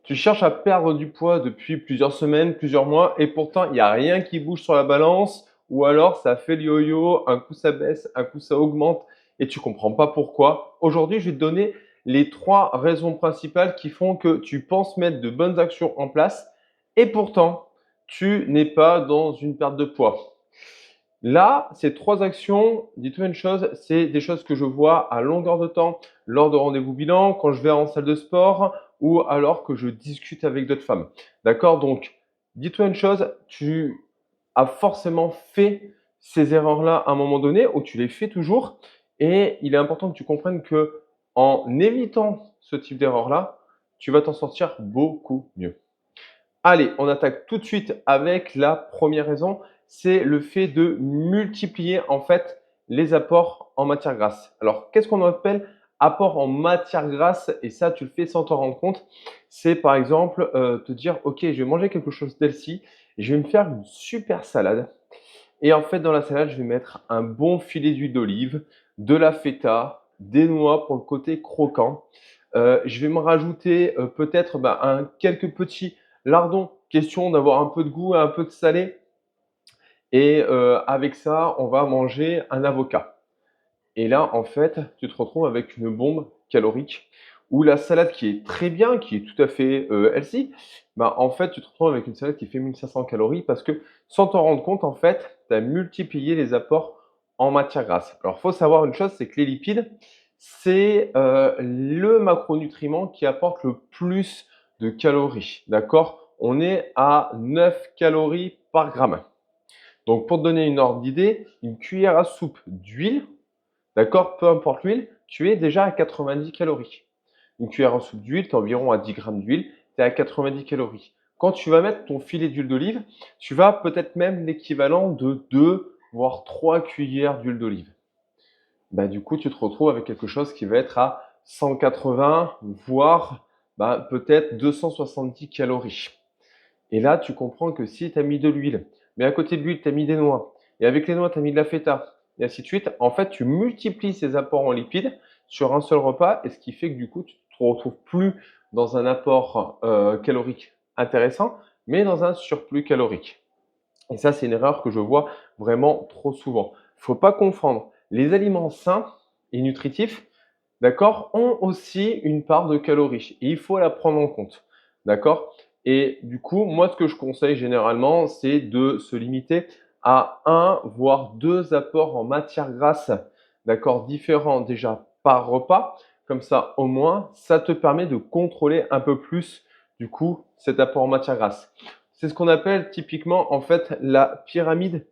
Tu cherches à perdre du poids depuis plusieurs semaines, plusieurs mois, et pourtant, il n'y a rien qui bouge sur la balance, ou alors ça fait le yo-yo, un coup ça baisse, un coup ça augmente, et tu comprends pas pourquoi. Aujourd'hui, je vais te donner les 3 raisons principales qui font que tu penses mettre de bonnes actions en place, et pourtant, tu n'es pas dans une perte de poids. Là, ces 3 actions, dis-toi une chose, c'est des choses que je vois à longueur de temps lors de rendez-vous bilan, quand je vais en salle de sport ou alors que je discute avec d'autres femmes. D'accord? Donc, dis-toi une chose, tu as forcément fait ces erreurs-là à un moment donné ou tu les fais toujours et il est important que tu comprennes que en évitant ce type d'erreur-là, tu vas t'en sortir beaucoup mieux. Allez, on attaque tout de suite avec la première raison, c'est le fait de multiplier en fait les apports en matière grasse. Alors, qu'est-ce qu'on appelle apport en matière grasse? Et ça, tu le fais sans t'en rendre compte. C'est par exemple te dire, OK, je vais manger quelque chose d'healthy, je vais me faire une super salade. Et en fait, dans la salade, je vais mettre un bon filet d'huile d'olive, de la feta, des noix pour le côté croquant. Je vais me rajouter peut-être quelques petits lardons, question d'avoir un peu de goût et un peu de salé. Et avec ça, on va manger un avocat. Et là, en fait, tu te retrouves avec une bombe calorique ou la salade qui est très bien, qui est tout à fait healthy. En fait, tu te retrouves avec une salade qui fait 1500 calories parce que sans t'en rendre compte, en fait, tu as multiplié les apports en matière grasse. Alors, il faut savoir une chose, c'est que les lipides, c'est le macronutriment qui apporte le plus de calories. D'accord? On est à 9 calories par gramme. Donc, pour te donner une ordre d'idée, une cuillère à soupe d'huile, d'accord, peu importe l'huile, tu es déjà à 90 calories. Une cuillère à soupe d'huile, tu es environ à 10 grammes d'huile, tu es à 90 calories. Quand tu vas mettre ton filet d'huile d'olive, tu vas peut-être même l'équivalent de 2 voire 3 cuillères d'huile d'olive. Du coup, tu te retrouves avec quelque chose qui va être à 180 voire peut-être 270 calories. Et là, tu comprends que si tu as mis de l'huile, mais à côté de l'huile, tu as mis des noix, et avec les noix, tu as mis de la feta, et ainsi de suite, en fait, tu multiplies ces apports en lipides sur un seul repas, et ce qui fait que du coup, tu ne te retrouves plus dans un apport calorique intéressant, mais dans un surplus calorique. Et ça, c'est une erreur que je vois vraiment trop souvent. Il ne faut pas confondre les aliments sains et nutritifs, d'accord, ont aussi une part de calories et il faut la prendre en compte, d'accord? Et du coup, moi, ce que je conseille généralement, c'est de se limiter à un voire 2 apports en matière grasse, d'accord, différents déjà par repas. Comme ça, au moins, ça te permet de contrôler un peu plus, du coup, cet apport en matière grasse. C'est ce qu'on appelle typiquement, en fait, la pyramide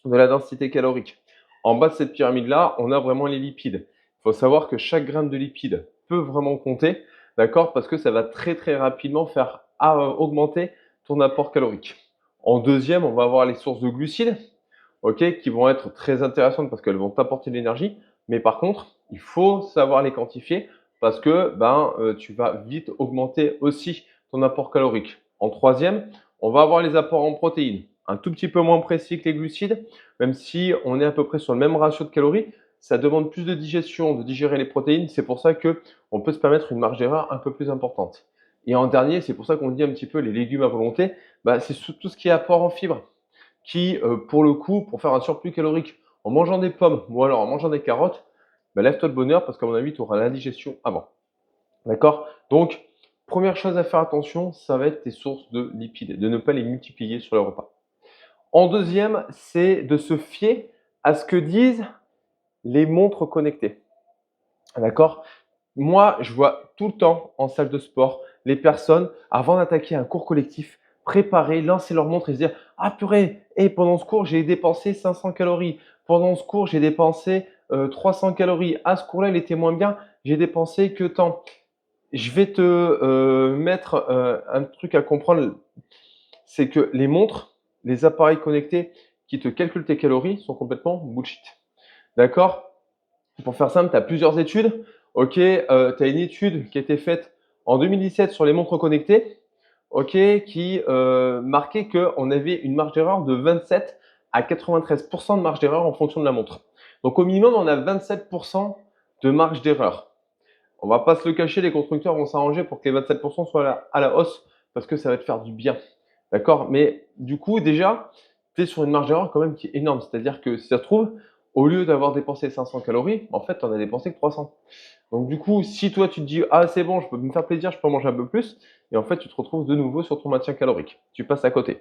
de la densité calorique. En bas de cette pyramide-là, on a vraiment les lipides. Il faut savoir que chaque gramme de lipides peut vraiment compter, d'accord, parce que ça va très très rapidement faire augmenter ton apport calorique. En deuxième, on va avoir les sources de glucides, ok, qui vont être très intéressantes parce qu'elles vont t'apporter de l'énergie. Mais par contre, il faut savoir les quantifier parce que tu vas vite augmenter aussi ton apport calorique. En troisième, on va avoir les apports en protéines, un tout petit peu moins précis que les glucides, même si on est à peu près sur le même ratio de calories. Ça demande plus de digestion, de digérer les protéines. C'est pour ça qu'on peut se permettre une marge d'erreur un peu plus importante. Et en dernier, c'est pour ça qu'on dit un petit peu les légumes à volonté, c'est tout ce qui est apport en fibres qui, pour le coup, pour faire un surplus calorique en mangeant des pommes ou alors en mangeant des carottes, lève-toi de bonne heure parce qu'à mon avis, tu auras l'indigestion avant. D'accord? Donc, première chose à faire attention, ça va être tes sources de lipides, de ne pas les multiplier sur le repas. En deuxième, c'est de se fier à ce que disent les montres connectées. D'accord? Moi, je vois tout le temps en salle de sport les personnes, avant d'attaquer un cours collectif, préparer, lancer leur montre et se dire: «Ah purée, pendant ce cours, j'ai dépensé 500 calories. Pendant ce cours, j'ai dépensé 300 calories. Ah, ce cours-là, il était moins bien, j'ai dépensé que tant». Je vais te mettre un truc à comprendre, c'est que les montres, les appareils connectés qui te calculent tes calories sont complètement bullshit. D'accord? Pour faire simple, tu as plusieurs études. OK, tu as une étude qui a été faite en 2017 sur les montres connectées, OK, qui marquait qu'on avait une marge d'erreur de 27 à 93 de marge d'erreur en fonction de la montre. Donc au minimum, on a 27 de marge d'erreur. On va pas se le cacher, les constructeurs vont s'arranger pour que les 27% soient à la hausse parce que ça va te faire du bien. D'accord? Mais du coup, déjà, tu es sur une marge d'erreur quand même qui est énorme. C'est-à-dire que si ça se trouve, au lieu d'avoir dépensé 500 calories, en fait, tu en as dépensé que 300. Donc du coup, si toi tu te dis ah c'est bon, je peux me faire plaisir, je peux en manger un peu plus, et en fait tu te retrouves de nouveau sur ton maintien calorique. Tu passes à côté.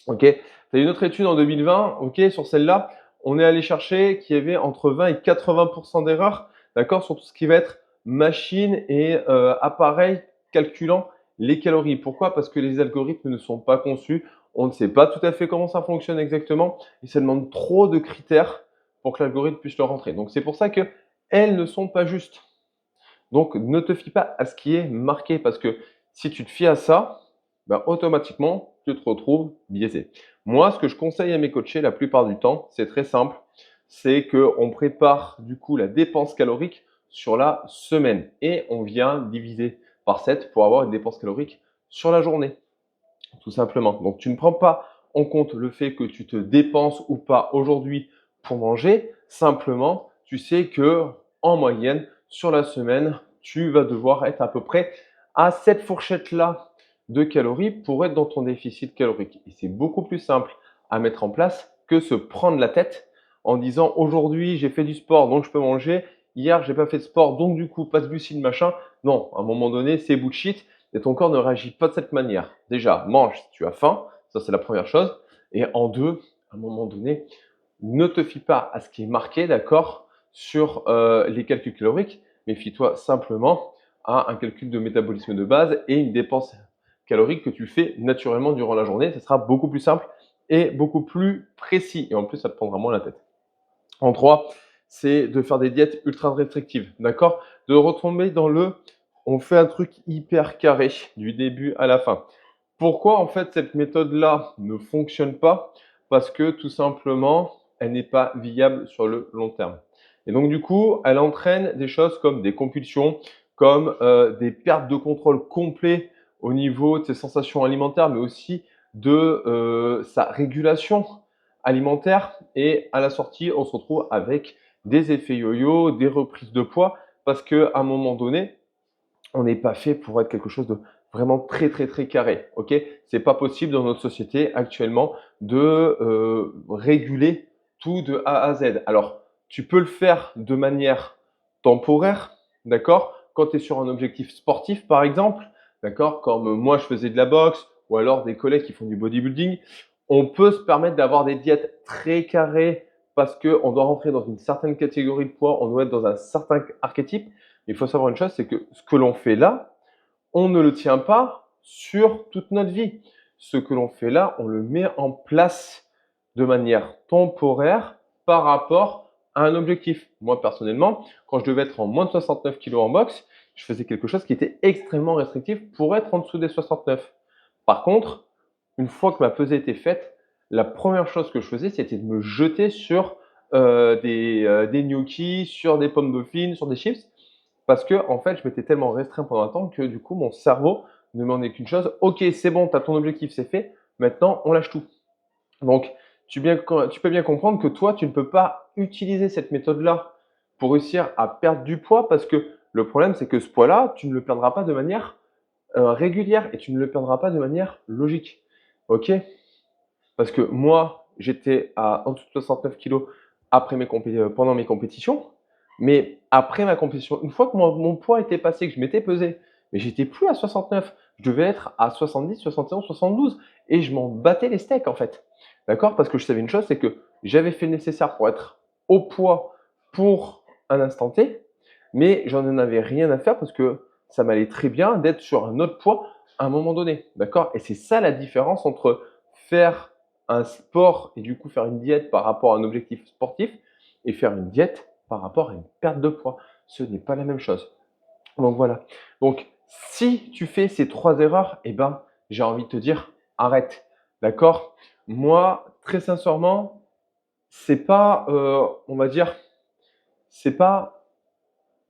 Ok. Tu as une autre étude en 2020, ok, sur celle-là, on est allé chercher qu'il y avait entre 20 et 80% d'erreurs, d'accord, sur tout ce qui va être machine et appareil calculant les calories. Pourquoi? Parce que les algorithmes ne sont pas conçus, on ne sait pas tout à fait comment ça fonctionne exactement, et ça demande trop de critères pour que l'algorithme puisse le rentrer. Donc c'est pour ça que elles ne sont pas justes. Donc, ne te fie pas à ce qui est marqué parce que si tu te fies à ça, ben, automatiquement, tu te retrouves biaisé. Moi, ce que je conseille à mes coachés la plupart du temps, c'est très simple, c'est qu'on prépare du coup la dépense calorique sur la semaine et on vient diviser par 7 pour avoir une dépense calorique sur la journée, tout simplement. Donc, tu ne prends pas en compte le fait que tu te dépenses ou pas aujourd'hui pour manger, simplement, tu sais que en moyenne, sur la semaine, tu vas devoir être à peu près à cette fourchette-là de calories pour être dans ton déficit calorique. Et c'est beaucoup plus simple à mettre en place que se prendre la tête en disant aujourd'hui j'ai fait du sport donc je peux manger, hier j'ai pas fait de sport donc du coup pas de glucides machin. Non, à un moment donné c'est bullshit et ton corps ne réagit pas de cette manière. Déjà, mange si tu as faim, ça c'est la première chose. Et en deux, à un moment donné, ne te fie pas à ce qui est marqué, d'accord, sur les calculs caloriques, mais fie-toi simplement à un calcul de métabolisme de base et une dépense calorique que tu fais naturellement durant la journée. Ce sera beaucoup plus simple et beaucoup plus précis. Et en plus, ça te prendra moins la tête. En trois, c'est de faire des diètes ultra restrictives, d'accord? De retomber dans on fait un truc hyper carré du début à la fin. Pourquoi en fait cette méthode-là ne fonctionne pas? Parce que tout simplement, elle n'est pas viable sur le long terme. Et donc du coup, elle entraîne des choses comme des compulsions, comme des pertes de contrôle complet au niveau de ses sensations alimentaires, mais aussi de sa régulation alimentaire. Et à la sortie, on se retrouve avec des effets yo-yo, des reprises de poids, parce qu'à un moment donné, on n'est pas fait pour être quelque chose de vraiment très très très carré. Ok, c'est pas possible dans notre société actuellement de réguler tout de A à Z. Alors, tu peux le faire de manière temporaire, d'accord? Quand tu es sur un objectif sportif, par exemple, d'accord? Comme moi, je faisais de la boxe ou alors des collègues qui font du bodybuilding, on peut se permettre d'avoir des diètes très carrées parce qu'on doit rentrer dans une certaine catégorie de poids, on doit être dans un certain archétype. Il faut savoir une chose, c'est que ce que l'on fait là, on ne le tient pas sur toute notre vie. Ce que l'on fait là, on le met en place de manière temporaire par rapport à un objectif. Moi, personnellement, quand je devais être en moins de 69 kg en boxe, je faisais quelque chose qui était extrêmement restrictif pour être en dessous des 69. Par contre, une fois que ma pesée était faite, la première chose que je faisais, c'était de me jeter sur des gnocchis, sur des pommes dauphines, sur des chips, parce que en fait, je m'étais tellement restreint pendant un temps que du coup, mon cerveau ne m'en est qu'une chose. Ok, c'est bon, tu as ton objectif, c'est fait. Maintenant, on lâche tout. Donc, tu peux bien comprendre que toi, tu ne peux pas utiliser cette méthode-là pour réussir à perdre du poids parce que le problème, c'est que ce poids-là, tu ne le perdras pas de manière régulière et tu ne le perdras pas de manière logique. Ok? Parce que moi, j'étais à en dessous de 69 kilos pendant mes compétitions. Mais après ma compétition, une fois que mon poids était passé, que je m'étais pesé, mais j'étais plus à 69. Je devais être à 70, 71, 72. Et je m'en battais les steaks, en fait. D'accord? Parce que je savais une chose, c'est que j'avais fait le nécessaire pour être au poids pour un instant T, mais j'en avais rien à faire parce que ça m'allait très bien d'être sur un autre poids à un moment donné. D'accord? Et c'est ça la différence entre faire un sport et du coup faire une diète par rapport à un objectif sportif et faire une diète par rapport à une perte de poids. Ce n'est pas la même chose. Donc voilà. Donc si tu fais ces trois erreurs, eh ben, j'ai envie de te dire arrête. D'accord? Moi, très sincèrement, c'est pas, on va dire, c'est pas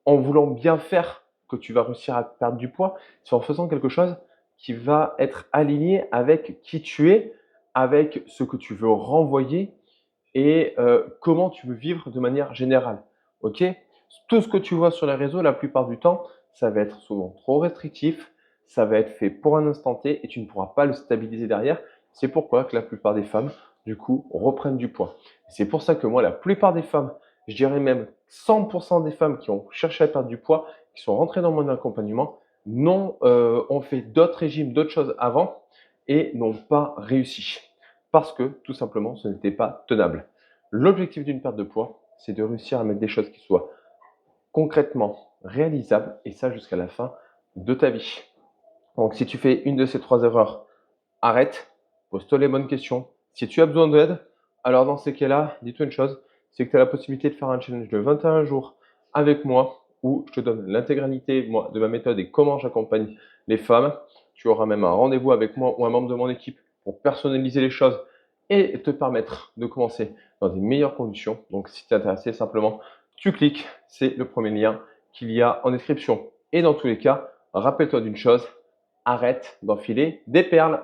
en voulant bien faire que tu vas réussir à perdre du poids, c'est en faisant quelque chose qui va être aligné avec qui tu es, avec ce que tu veux renvoyer et comment tu veux vivre de manière générale. Ok? Tout ce que tu vois sur les réseaux, la plupart du temps, ça va être souvent trop restrictif, ça va être fait pour un instant T et tu ne pourras pas le stabiliser derrière. C'est pourquoi que la plupart des femmes, du coup, reprennent du poids. C'est pour ça que moi, la plupart des femmes, je dirais même 100% des femmes qui ont cherché à perdre du poids, qui sont rentrées dans mon accompagnement, ont fait d'autres régimes, d'autres choses avant et n'ont pas réussi. Parce que, tout simplement, ce n'était pas tenable. L'objectif d'une perte de poids, c'est de réussir à mettre des choses qui soient concrètement réalisables et ça jusqu'à la fin de ta vie. Donc, si tu fais une de ces 3 erreurs, arrête, pose-toi les bonnes questions. Si tu as besoin d'aide, alors dans ces cas-là, dis-toi une chose, c'est que tu as la possibilité de faire un challenge de 21 jours avec moi où je te donne l'intégralité moi, de ma méthode et comment j'accompagne les femmes. Tu auras même un rendez-vous avec moi ou un membre de mon équipe pour personnaliser les choses et te permettre de commencer dans des meilleures conditions. Donc, si tu es intéressé, simplement, tu cliques, c'est le premier lien qu'il y a en description. Et dans tous les cas, rappelle-toi d'une chose, arrête d'enfiler des perles.